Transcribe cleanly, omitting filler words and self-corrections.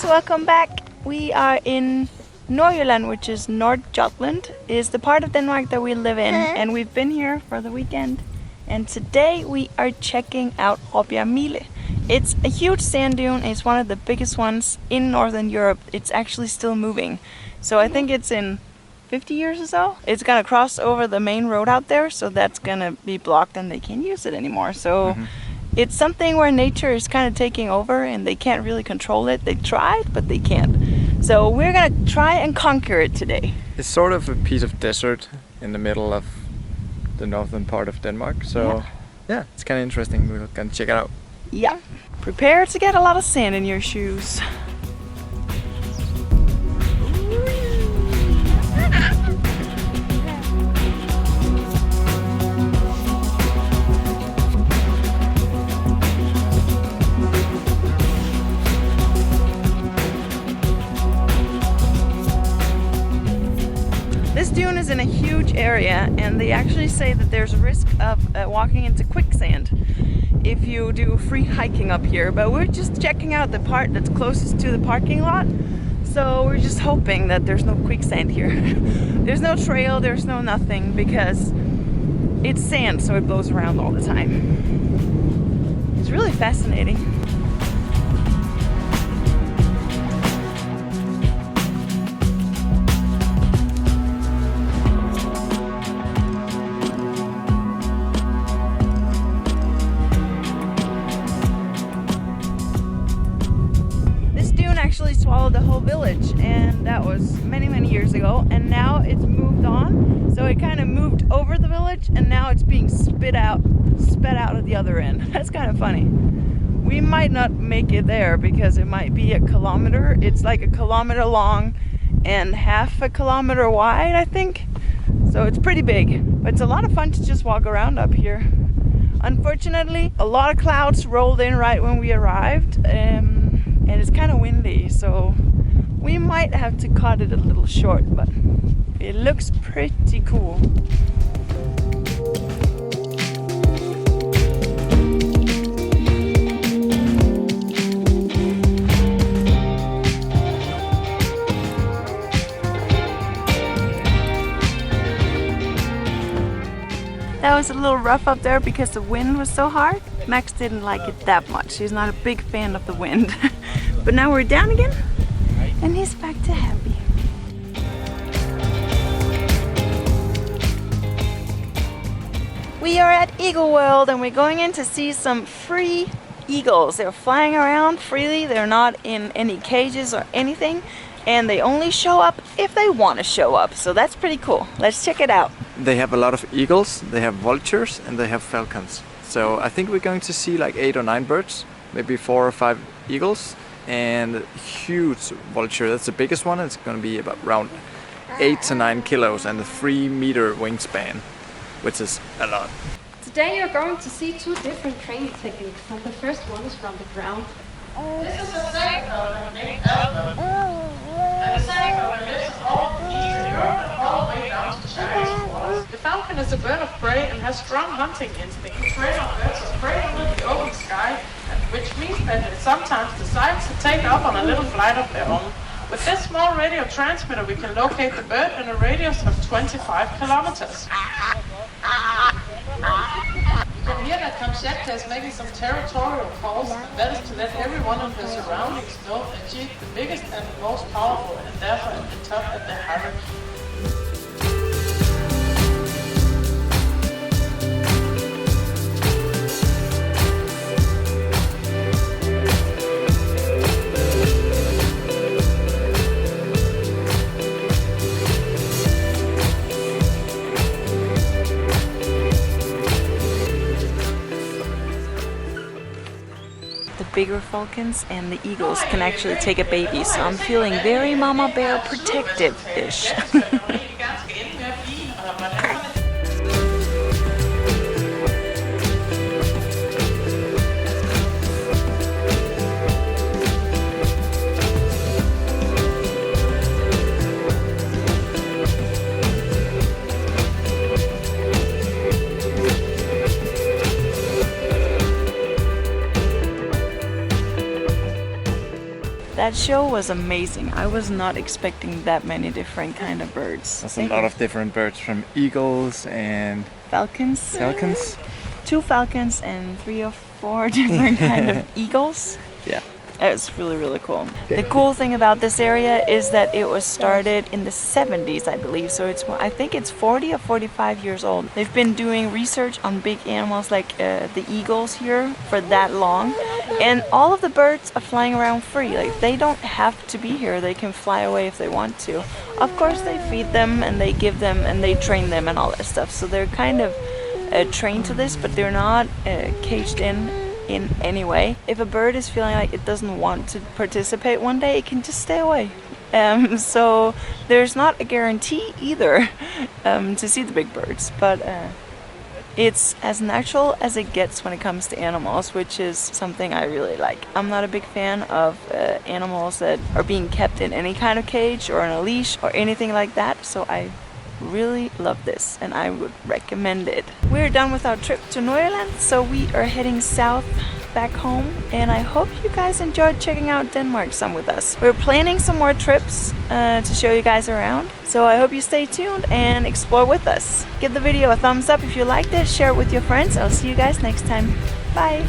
guys, welcome back. We are in Northern Jutland, which is Northern Jutland, is the part of Denmark that we live in, and we've been here for the weekend. And today we are checking out Råbjerg Mile. It's a huge sand dune. It's one of the biggest ones in Northern Europe. It's actually still moving. So I think it's in 50 years or so. It's gonna cross over the main road out there, so that's gonna be blocked and they can't use it anymore. So it's something where nature is kind of taking over and they can't really control it. They tried, but they can't. So we're gonna try and conquer it today. It's sort of a piece of desert in the middle of the northern part of Denmark. So yeah, it's kind of interesting. We're gonna check it out. Yeah. Prepare to get a lot of sand in your shoes. This dune is in a huge area, and they actually say that there's a risk of walking into quicksand if you do free hiking up here. But we're just checking out the part that's closest to the parking lot, so we're just hoping that there's no quicksand here. There's no trail, there's no nothing, because it's sand, so it blows around all the time. It's really fascinating. Actually swallowed the whole village, and that was many years ago, and now it's moved on, so it kind of moved over the village and now it's being spit out at the other end. That's kind of funny. We might not make it there because it might be a kilometer. It's like a kilometer long and half a kilometer wide, I think, so it's pretty big, but it's a lot of fun to just walk around up here. Unfortunately, a lot of clouds rolled in right when we arrived, and it's kind of windy, so we might have to cut it a little short, but it looks pretty cool. That was a little rough up there because the wind was so hard. Max didn't like it that much. He's not a big fan of the wind. But now we're down again, and he's back to happy. We are at Eagle World, and we're going in to see some free eagles. They're flying around freely. They're not in any cages or anything, and they only show up if they want to show up. So that's pretty cool. Let's check it out. They have a lot of eagles, they have vultures, and they have falcons. So I think we're going to see like 8 or 9 birds, maybe 4 or 5 eagles, and a huge vulture. That's the biggest one. It's going to be about around 8 to 9 kilos and a 3-meter wingspan, which is a lot. Today you're going to see 2 different training techniques, and the first one is from the ground. This is a cycle, and the cycle lives all Eastern Europe and all the way down to China. The falcon is a bird of prey and has strong hunting instinct. It preys on birds of prey under the open sky, which means that it sometimes decides to take off on a little flight of their own. With this small radio transmitter, we can locate the bird in a radius of 25 kilometers. You can hear that Kamchatka is making some territorial calls, and that is to let everyone in their surroundings know that she's the biggest and the most powerful, and therefore at the top of the hierarchy. Bigger falcons and the eagles can actually take a baby, so I'm feeling very mama bear protective-ish. That show was amazing. I was not expecting that many different kind of birds. There's a lot of different birds, from eagles and Falcons. 2 falcons and 3 or 4 different kind of eagles. yeah. It's really, really cool. The cool thing about this area is that it was started in the 70s, I believe. So I think it's 40 or 45 years old. They've been doing research on big animals like the eagles here for that long. And all of the birds are flying around free. Like, they don't have to be here. They can fly away if they want to. Of course, they feed them and they give them and they train them and all that stuff. So they're kind of trained to this, but they're not caged in any way. If a bird is feeling like it doesn't want to participate one day, it can just stay away. So there's not a guarantee either to see the big birds, but it's as natural as it gets when it comes to animals, which is something I really like. I'm not a big fan of animals that are being kept in any kind of cage or on a leash or anything like that, so I really love this and I would recommend it. We're done with our trip to Nordjylland, so we are heading south back home, and I hope you guys enjoyed checking out Denmark some with us. We're planning some more trips to show you guys around, so I hope you stay tuned and explore with us. Give the video a thumbs up if you liked it, share it with your friends. I'll see you guys next time. Bye!